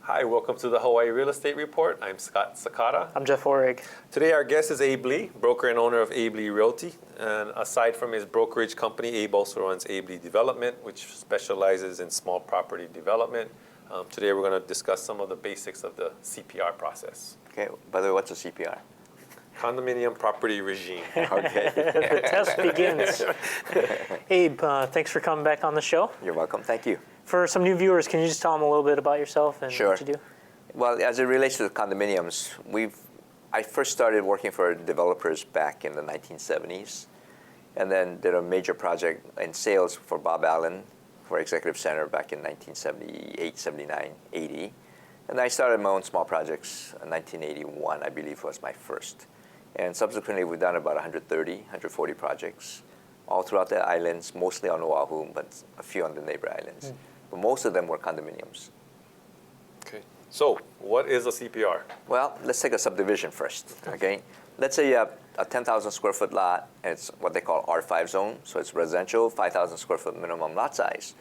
Hi, welcome to the Hawaii Real Estate Report. I'm Scott Sakata. I'm Jeff Orig. Today our guest is Abe Lee, broker and owner of Abe Lee Realty. And aside from his brokerage company, Abe also runs Abe Lee Development, which specializes in small property development. Today we're going to discuss some of the basics of the CPR process. Okay, by the way, what's a CPR? Condominium Property Regime. Okay. The test begins. Abe, thanks for coming back on the show. You're welcome, thank you. For some new viewers, can you just tell them a little bit about yourself and Sure. what you do? Well, as it relates to the condominiums, I first started working for developers back in the 1970s, and then did a major project in sales for Bob Allen for Executive Center back in 1978, 79, 80. And I started my own small projects in 1981, I believe was my first. And subsequently, we've done about 130, 140 projects all throughout the islands, mostly on Oahu, but a few on the neighbor islands. But most of them were condominiums. Okay. So, what is a CPR? Well, let's take a subdivision first, okay? Let's say you have a 10,000 square foot lot, and it's what they call R5 zone, so it's residential, 5,000 square foot minimum lot size.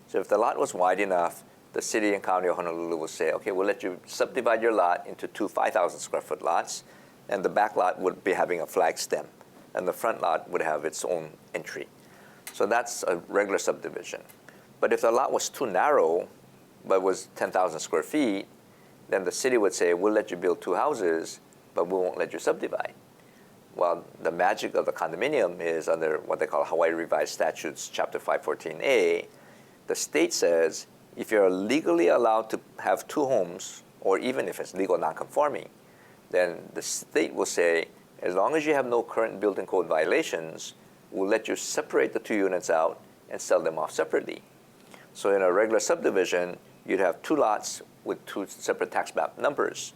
So if the lot was wide enough, the city and county of Honolulu will say, okay, we'll let you subdivide your lot into two 5,000 square foot lots, and the back lot would be having a flag stem, and the front lot would have its own entry. So that's a regular subdivision. But if the lot was too narrow, but was 10,000 square feet, then the city would say, we'll let you build two houses, but we won't let you subdivide. Well, the magic of the condominium is under what they call Hawaii Revised Statutes, Chapter 514A. The state says, if you're legally allowed to have two homes, or even if it's legal nonconforming, then the state will say, as long as you have no current building code violations, we'll let you separate the two units out and sell them off separately. So in a regular subdivision, you'd have two lots with two separate tax map numbers.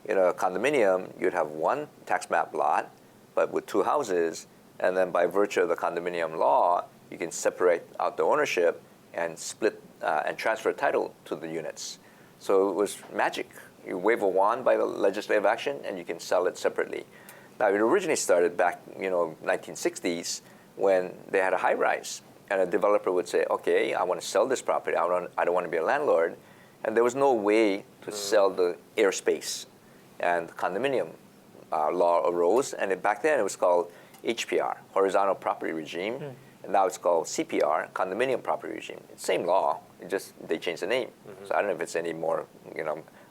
In a condominium, you'd have one tax map lot, but with two houses, and then by virtue of the condominium law, you can separate out the ownership and split and transfer title to the units. So it was magic. You wave a wand by the legislative action, and you can sell it separately. Now, it originally started back, 1960s, when they had a high-rise. And a developer would say, okay, I want to sell this property. I don't want to be a landlord. And there was no way to sell the airspace. And the condominium law arose. And back then, it was called HPR, Horizontal Property Regime. And now it's called CPR, Condominium Property Regime. It's the same law. They changed the name. So I don't know if it's any more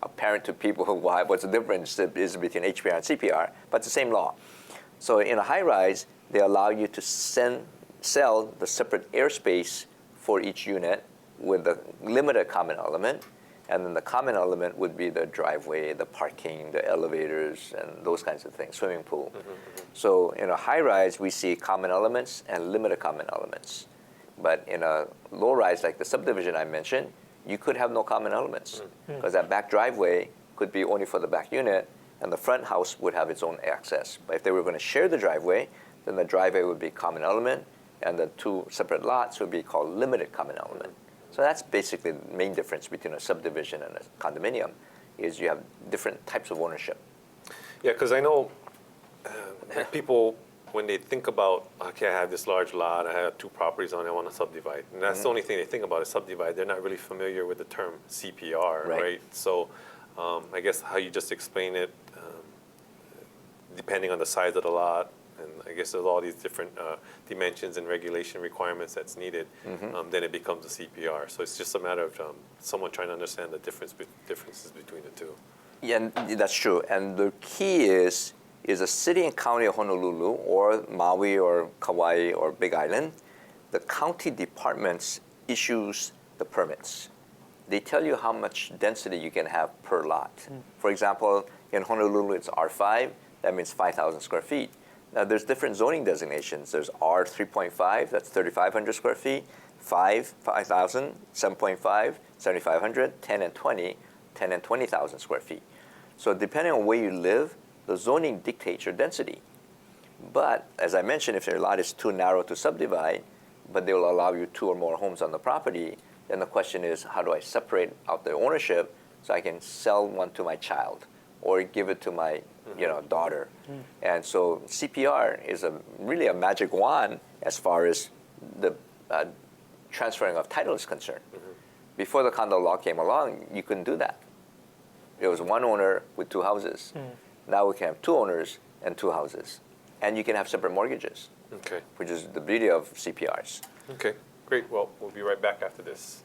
apparent to people what's the difference is between HPR and CPR. But it's the same law. So in a high-rise, they allow you to sell the separate airspace for each unit with the limited common element, and then the common element would be the driveway, the parking, the elevators, and those kinds of things, swimming pool. So in a high-rise, we see common elements and limited common elements. But in a low-rise, like the subdivision I mentioned, you could have no common elements, because that back driveway could be only for the back unit, and the front house would have its own access. But if they were going to share the driveway, then the driveway would be common element, and the two separate lots would be called limited common element. So that's basically the main difference between a subdivision and a condominium, is you have different types of ownership. Yeah, because I know people, when they think about, okay, I have this large lot, I have two properties on it, I want to subdivide. And that's the only thing they think about is subdivide. They're not really familiar with the term CPR, right? So I guess how you just explain it, depending on the size of the lot, and I guess there's all these different dimensions and regulation requirements that's needed, then it becomes a CPR. So it's just a matter of someone trying to understand the differences between the two. Yeah, and that's true. And the key is a city and county of Honolulu, or Maui, or Kauai, or Big Island, the county departments issues the permits. They tell you how much density you can have per lot. For example, in Honolulu, it's R5. That means 5,000 square feet. Now, there's different zoning designations. There's R3.5, that's 3,500 square feet, 5,000, 7.5, 7,500, 10 and 20, 10 and 20,000 square feet. So depending on where you live, the zoning dictates your density. But as I mentioned, if your lot is too narrow to subdivide, but they will allow you two or more homes on the property, then the question is, how do I separate out the ownership so I can sell one to my child or give it to my daughter? And so CPR is really a magic wand as far as the transferring of title is concerned. Before the condo law came along, you couldn't do that. There was one owner with two houses. Now we can have two owners and two houses. And you can have separate mortgages, Okay. which is the beauty of CPRs. Okay. Great. Well, we'll be right back after this.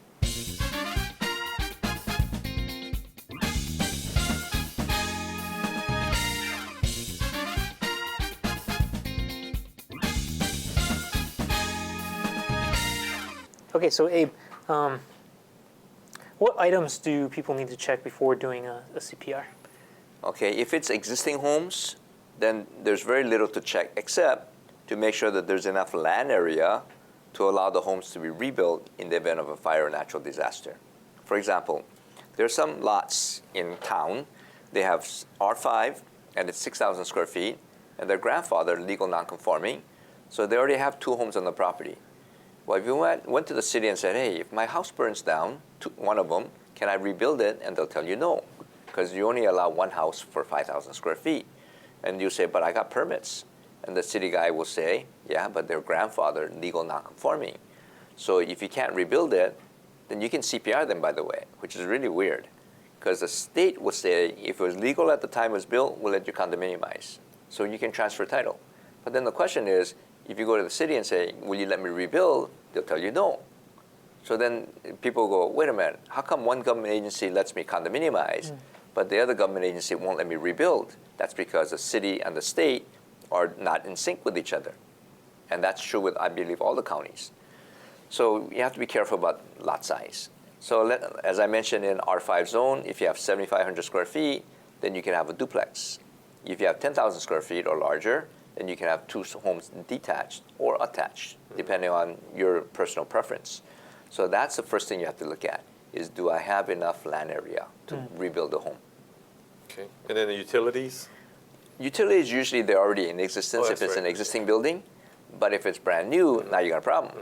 Okay, so Abe, what items do people need to check before doing a CPR? Okay, if it's existing homes, then there's very little to check except to make sure that there's enough land area to allow the homes to be rebuilt in the event of a fire or natural disaster. For example, there are some lots in town, they have R5 and it's 6,000 square feet, and their grandfather legal non-conforming, so they already have two homes on the property. Well, if you went to the city and said, hey, if my house burns down, one of them, can I rebuild it? And they'll tell you no, because you only allow one house for 5,000 square feet. And you say, but I got permits. And the city guy will say, yeah, but their grandfather legal non-conforming. So if you can't rebuild it, then you can CPR them, by the way, which is really weird. Because the state will say, if it was legal at the time it was built, we'll let you condominiumize. So you can transfer title. But then the question is, if you go to the city and say, will you let me rebuild? They'll tell you no. So then people go, wait a minute, how come one government agency lets me condominiumize, but the other government agency won't let me rebuild? That's because the city and the state are not in sync with each other. And that's true with, I believe, all the counties. So you have to be careful about lot size. So as I mentioned in R5 zone, if you have 7,500 square feet, then you can have a duplex. If you have 10,000 square feet or larger, then you can have two homes detached or attached, depending on your personal preference. So that's the first thing you have to look at, is do I have enough land area to rebuild the home? Okay. And then the utilities? Utilities, usually they're already in existence Oh, if that's it's an right. existing building. But if it's brand new, now you got a problem.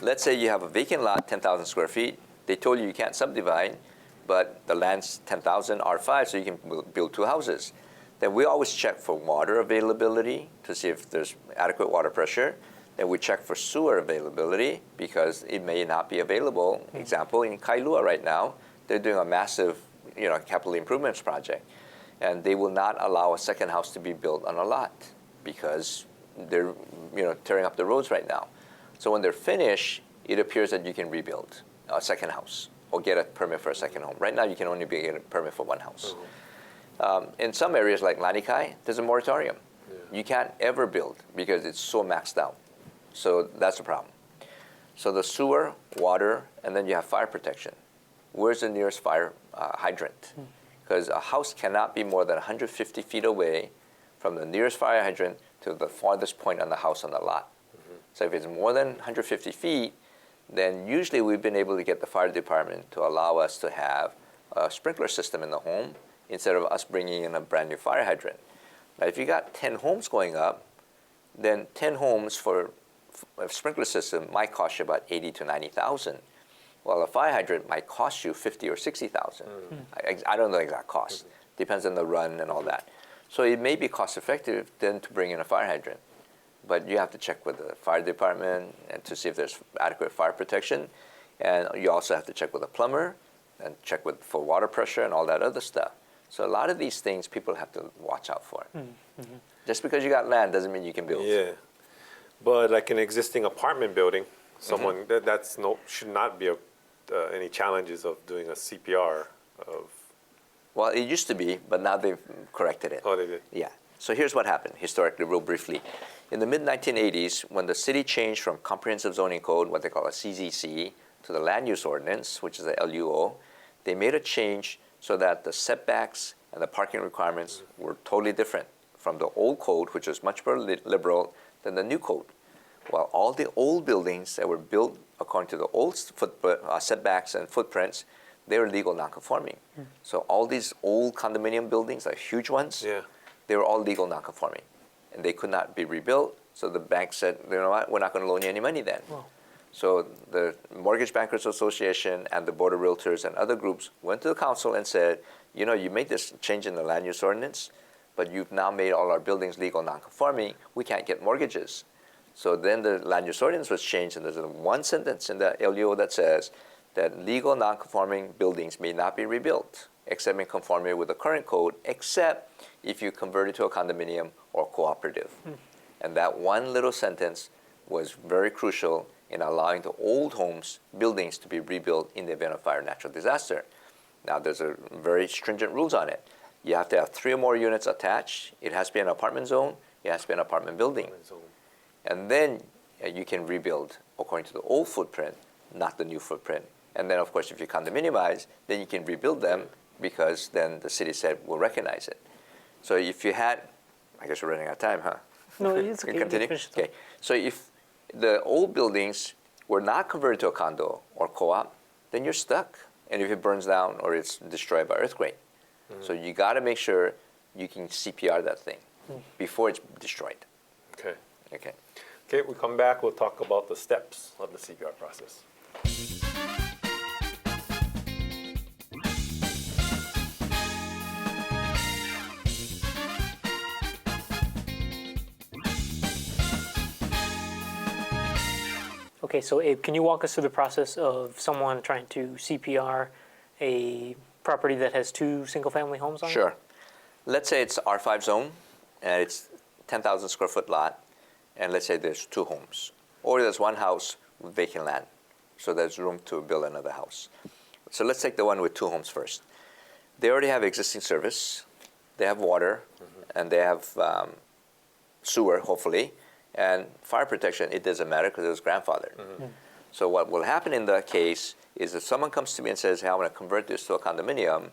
Let's say you have a vacant lot, 10,000 square feet. They told you can't subdivide, but the land's 10,000 R5, so you can build two houses. Then we always check for water availability to see if there's adequate water pressure. Then we check for sewer availability because it may not be available. Example, in Kailua right now, they're doing a massive capital improvements project. And they will not allow a second house to be built on a lot because they're tearing up the roads right now. So when they're finished, it appears that you can rebuild a second house or get a permit for a second home. Right now, you can only get a permit for one house. In some areas like Lanikai, there's a moratorium. You can't ever build because it's so maxed out. So that's a problem. So the sewer, water, and then you have fire protection. Where's the nearest fire hydrant? Because a house cannot be more than 150 feet away from the nearest fire hydrant to the farthest point on the house on the lot. So if it's more than 150 feet, then usually we've been able to get the fire department to allow us to have a sprinkler system in the home instead of us bringing in a brand new fire hydrant. Now, if you got 10 homes going up, then 10 homes for a sprinkler system might cost you about 80 to 90,000. Well, a fire hydrant might cost you 50 or 60,000. I don't know the exact cost. Depends on the run and all that. So it may be cost effective then to bring in a fire hydrant. But you have to check with the fire department and to see if there's adequate fire protection. And you also have to check with a plumber and check for water pressure and all that other stuff. So a lot of these things people have to watch out for. Just because you got land doesn't mean you can build. Yeah. But like an existing apartment building, someone that's should not be any challenges of doing a CPR of. Well, it used to be, but now they've corrected it. Oh, they did. Yeah. So here's what happened historically, real briefly. In the mid-1980s, when the city changed from Comprehensive Zoning Code, what they call a CZC, to the Land Use Ordinance, which is a LUO, they made a change so that the setbacks and the parking requirements were totally different from the old code, which was much more liberal than the new code. While all the old buildings that were built according to the old setbacks and footprints, they were legal non-conforming. So all these old condominium buildings, like huge ones, they were all legal non-conforming. And they could not be rebuilt, so the bank said, you know what, we're not going to loan you any money then. So the Mortgage Bankers Association and the Board of Realtors and other groups went to the council and said, you made this change in the land use ordinance, but you've now made all our buildings legal non-conforming. We can't get mortgages. So then the land use ordinance was changed, and there's one sentence in the LUO that says that legal non-conforming buildings may not be rebuilt. except in conformity with the current code, except if you convert it to a condominium or cooperative. And that one little sentence was very crucial in allowing the old homes, buildings to be rebuilt in the event of fire or natural disaster. Now, there's a very stringent rules on it. You have to have 3 or more units attached. It has to be an apartment zone. It has to be an apartment building. So, And then you can rebuild according to the old footprint, not the new footprint. And then, of course, if you condominiumize, then you can rebuild them because then the city said we'll recognize it. So if you had, I guess we're running out of time, huh? No, it's We okay. continue? Finish it. Okay. So if the old buildings were not converted to a condo or co-op, then you're stuck. And if it burns down or it's destroyed by earthquake. So you got to make sure you can CPR that thing before it's destroyed. okay. Okay. Okay, we come back, we'll talk about the steps of the CPR process. Okay, so Abe, can you walk us through the process of someone trying to CPR a property that has 2 single-family homes on it? Sure. Let's say it's R5 zone and it's 10,000 square foot lot, and let's say there's 2 homes. Or there's 1 house with vacant land, so there's room to build another house. So let's take the one with 2 homes first. They already have existing service, they have water, and they have sewer, hopefully, and fire protection, it doesn't matter because it was grandfathered. So what will happen in that case is if someone comes to me and says, hey, I want to convert this to a condominium,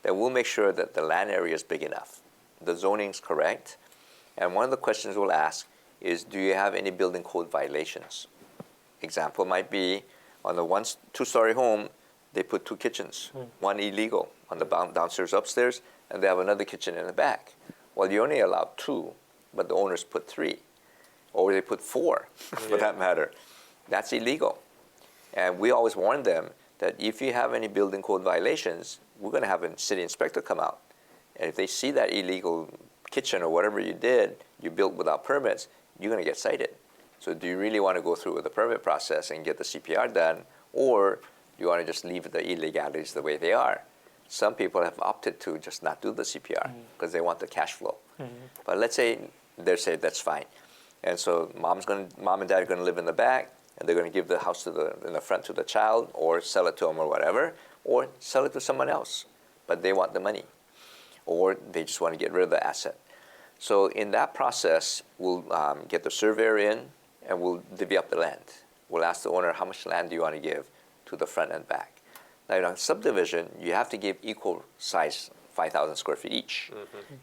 then we'll make sure that the land area is big enough. The zoning's correct. And one of the questions we'll ask is, do you have any building code violations? Example might be, on the 2-story home, they put 2 kitchens, one illegal on the downstairs, upstairs, and they have another kitchen in the back. Well, you only allow 2, but the owners put 3. Or they put 4, for that matter. That's illegal. And we always warn them that if you have any building code violations, we're going to have a city inspector come out. And if they see that illegal kitchen or whatever you did, you built without permits, you're going to get cited. So do you really want to go through with the permit process and get the CPR done, or do you want to just leave the illegalities the way they are? Some people have opted to just not do the CPR because they want the cash flow. But let's say they say that's fine. And so mom and dad are going to live in the back, and they're going to give the house in the front to the child, or sell it to them or whatever, or sell it to someone else. But they want the money, or they just want to get rid of the asset. So in that process, we'll get the surveyor in, and we'll divvy up the land. We'll ask the owner, how much land do you want to give to the front and back? Now, in a subdivision, you have to give equal size, 5,000 square feet each.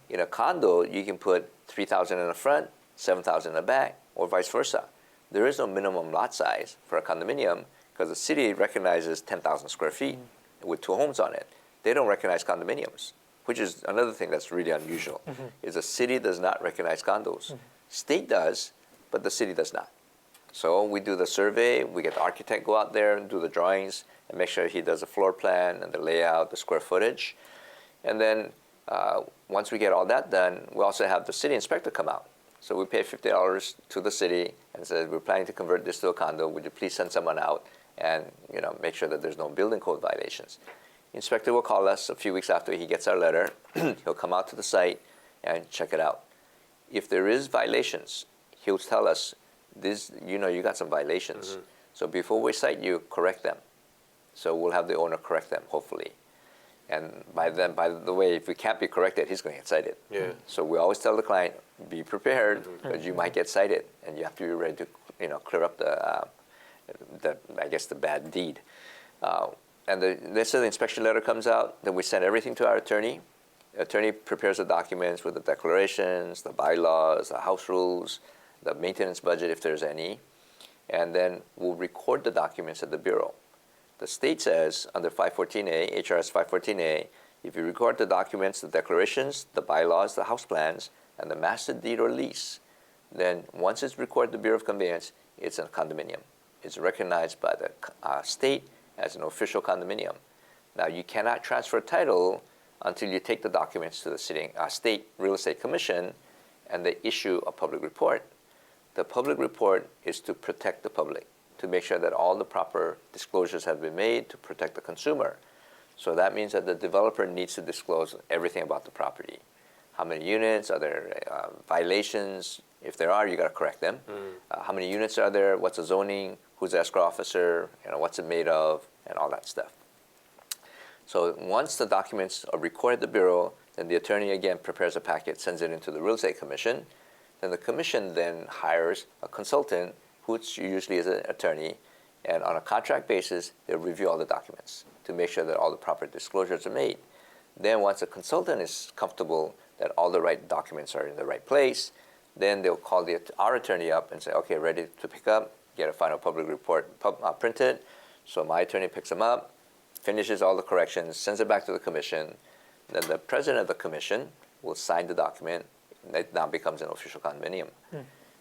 In a condo, you can put 3,000 in the front, 7,000 in the back, or vice versa. There is no minimum lot size for a condominium because the city recognizes 10,000 square feet with 2 homes on it. They don't recognize condominiums, which is another thing that's really unusual, is the city does not recognize condos. State does, but the city does not. So we do the survey, we get the architect go out there and do the drawings and make sure he does the floor plan and the layout, the square footage. And then once we get all that done, we also have the city inspector come out. So we pay $50 to the city and said, we're planning to convert this to a condo. Would you please send someone out and make sure that there's no building code violations? Inspector will call us a few weeks after he gets our letter. He'll come out to the site and check it out. If there is violations, he'll tell us, you got some violations. So before we cite you, correct them. So we'll have the owner correct them, hopefully. And by the way, if we can't be corrected, he's going to get cited. Yeah. So we always tell the client, be prepared, because you might get cited, and you have to be ready to, clear up the bad deed. And let's say the inspection letter comes out, then we send everything to our attorney. The attorney prepares the documents with the declarations, the bylaws, the house rules, the maintenance budget if there's any, and then we'll record the documents at the bureau. The state says under 514A, HRS 514A, if you record the documents, the declarations, the bylaws, the house plans, and the master deed or lease, then once it's recorded at the Bureau of Conveyance, it's a condominium. It's recognized by the state as an official condominium. Now, you cannot transfer title until you take the documents to the state real estate commission and they issue a public report. The public report is to protect the public, to make sure that all the proper disclosures have been made to protect the consumer. So that means that the developer needs to disclose everything about the property. How many units? Are there violations? If there are, you got to correct them. How many units are there? What's the zoning? Who's the escrow officer? What's it made of? And all that stuff. So once the documents are recorded at the Bureau, then the attorney again prepares a packet, sends it into the Real Estate Commission. Then the commission then hires a consultant, which usually is an attorney, and on a contract basis, they'll review all the documents to make sure that all the proper disclosures are made. Then once the consultant is comfortable that all the right documents are in the right place, then they'll call our attorney up and say, okay, ready to pick up, get a final public report printed. So my attorney picks them up, finishes all the corrections, sends it back to the commission. Then the president of the commission will sign the document. It now becomes an official condominium.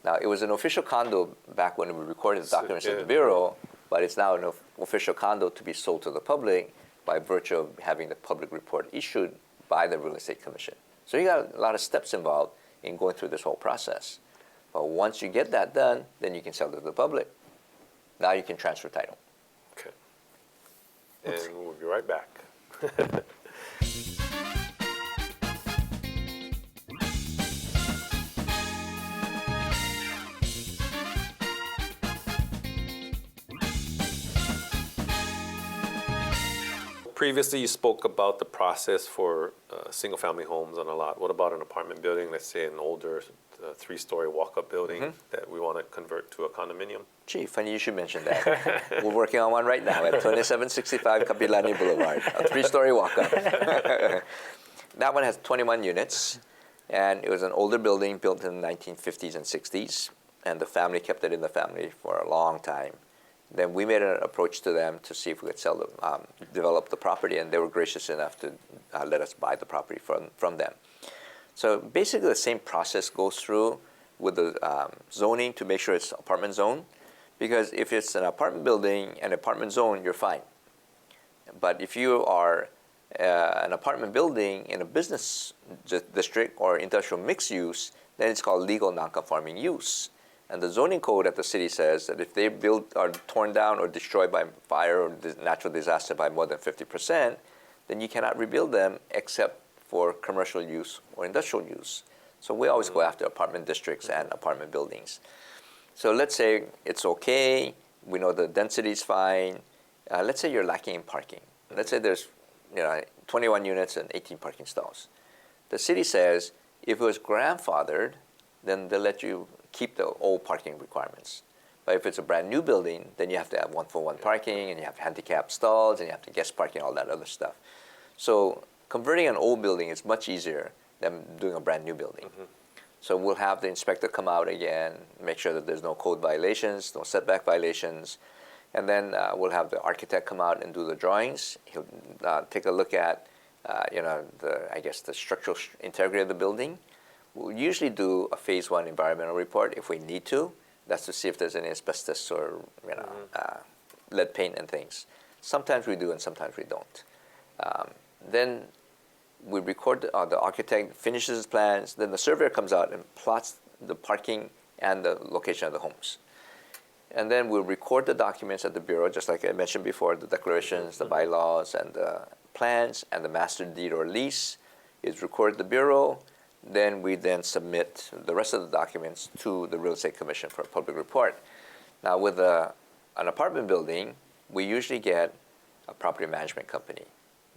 Now, it was an official condo back when we recorded the documents at the Bureau, but it's now an official condo to be sold to the public by virtue of having the public report issued by the Real Estate Commission. So you got a lot of steps involved in going through this whole process. But once you get that done, then you can sell it to the public. Now you can transfer title. Okay. And we'll be right back. Previously, you spoke about the process for single-family homes on a lot. What about an apartment building, let's say an older three-story walk-up building that we want to convert to a condominium? Gee, funny you should mention that. We're working on one right now at 2765 Kapilani Boulevard, a three-story walk-up. That one has 21 units, and it was an older building built in the 1950s and 60s, and the family kept it in the family for a long time. Then we made an approach to them to see if we could develop the property, and they were gracious enough to let us buy the property from them. So basically the same process goes through with the zoning to make sure it's apartment zone, because if it's an apartment building and apartment zone, you're fine. But if you are an apartment building in a business district or industrial mixed use, then it's called legal non-conforming use. And the zoning code at the city says that if they are torn down or destroyed by fire or natural disaster by more than 50%, then you cannot rebuild them except for commercial use or industrial use. So we always go after apartment districts and apartment buildings. So let's say it's okay, we know the density is fine. Let's say you're lacking in parking. Let's say there's 21 units and 18 parking stalls. The city says if it was grandfathered, then they'll let you keep the old parking requirements. But if it's a brand new building, then you have to have one-for-one parking, and you have handicapped stalls, and you have to guest parking, all that other stuff. So converting an old building is much easier than doing a brand new building. So we'll have the inspector come out again, make sure that there's no code violations, no setback violations, and then we'll have the architect come out and do the drawings. He'll take a look at, the structural integrity of the building. We'll usually do a phase 1 environmental report if we need to. That's to see if there's any asbestos or lead paint and things. Sometimes we do and sometimes we don't. Then we record, the architect finishes his plans, then the surveyor comes out and plots the parking and the location of the homes. And then we'll record the documents at the Bureau, just like I mentioned before, the declarations, the bylaws, and the plans, and the master deed or lease is recorded at the Bureau. Then we submit the rest of the documents to the Real Estate Commission for a public report. Now with an apartment building, we usually get a property management company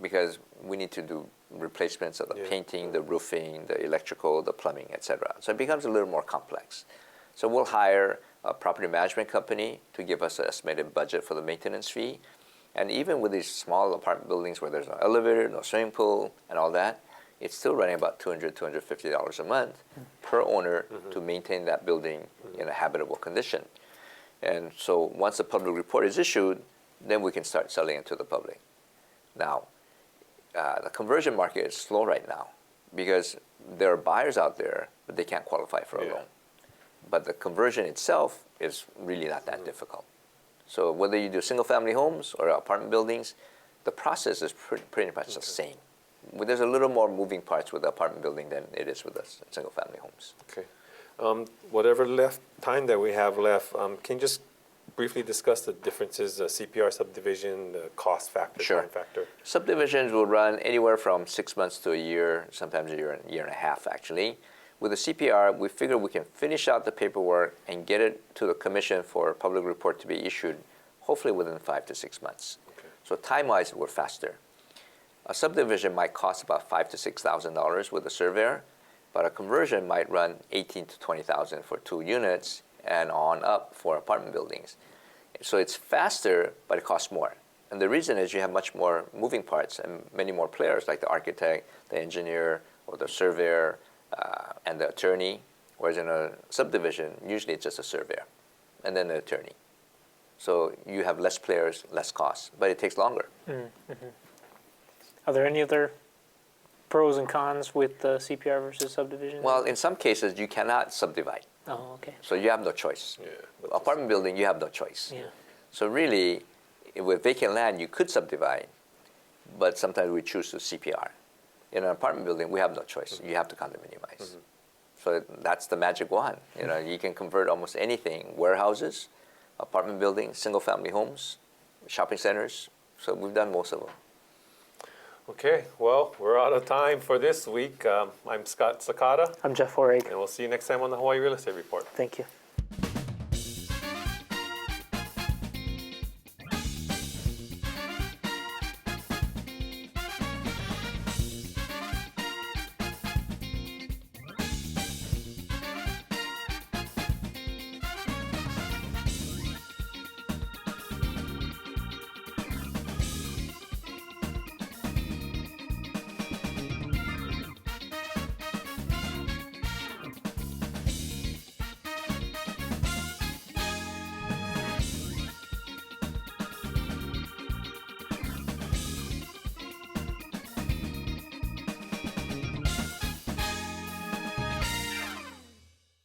because we need to do replacements of the painting, the roofing, the electrical, the plumbing, etc. So it becomes a little more complex. So we'll hire a property management company to give us an estimated budget for the maintenance fee. And even with these small apartment buildings where there's no elevator, no swimming pool, and all that, it's still running about $200, $250 a month per owner to maintain that building in a habitable condition. And so once the public report is issued, then we can start selling it to the public. Now, the conversion market is slow right now because there are buyers out there, but they can't qualify for a loan. But the conversion itself is really not that difficult. So whether you do single-family homes or apartment buildings, the process is pretty much the same. There's a little more moving parts with the apartment building than it is with the single-family homes. Okay. Whatever time that we have left, can you just briefly discuss the differences, CPR subdivision, the cost factor, Sure. time factor? Subdivisions will run anywhere from 6 months to a year, sometimes a year and a half, actually. With the CPR, we figure we can finish out the paperwork and get it to the commission for a public report to be issued, hopefully within 5 to 6 months. Okay. So time-wise, we're faster. A subdivision might cost about $5,000 to $6,000 with a surveyor, but a conversion might run $18,000 to $20,000 for 2 units and on up for apartment buildings. So it's faster, but it costs more. And the reason is you have much more moving parts and many more players, like the architect, the engineer, or the surveyor, and the attorney. Whereas in a subdivision, usually it's just a surveyor and then the attorney. So you have less players, less costs, but it takes longer. Are there any other pros and cons with the CPR versus subdivision? Well, in some cases, you cannot subdivide. Oh, okay. So you have no choice. Yeah. Apartment building, you have no choice. Yeah. So really, with vacant land, you could subdivide, but sometimes we choose to CPR. In an apartment building, we have no choice. You have to condominiumize. So that's the magic wand. You know, you can convert almost anything: warehouses, apartment buildings, single-family homes, shopping centers. So we've done most of them. Okay, well, we're out of time for this week. I'm Scott Sakata, I'm Jeff Horrig. and we'll see you next time on the Hawaii Real Estate Report. Thank you.